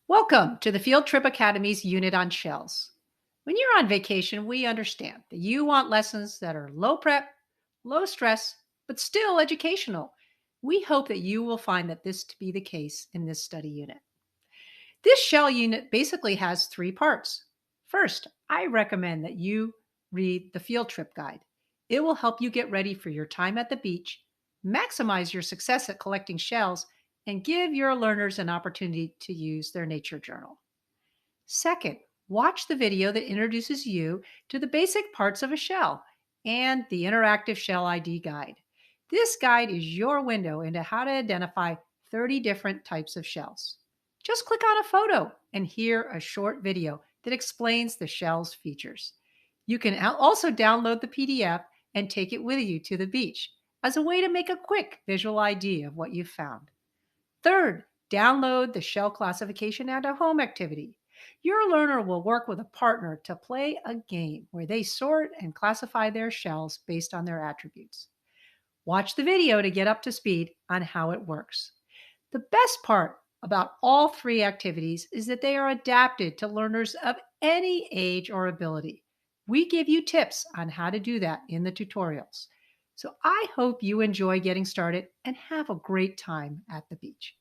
Welcome to the Field Trip Academy's unit on shells. When you're on vacation, we understand that you want lessons that are low prep, low stress, but still educational. We hope that you will find that this to be the case in this study unit. This shell unit basically has three parts. First, I recommend that you read the field trip guide. It will help you get ready for your time at the beach, maximize your success at collecting shells, and give your learners an opportunity to use their nature journal. Second, watch the video that introduces you to the basic parts of a shell and the interactive shell ID guide. This guide is your window into how to identify 30 different types of shells. Just click on a photo and hear a short video that explains the shell's features. You can also download the PDF and take it with you to the beach as a way to make a quick visual idea of what you've found. Third, download the shell classification and a home activity. Your learner will work with a partner to play a game where they sort and classify their shells based on their attributes. Watch the video to get up to speed on how it works. The best part about all three activities is that they are adapted to learners of any age or ability. We give you tips on how to do that in the tutorials. So I hope you enjoy getting started and have a great time at the beach.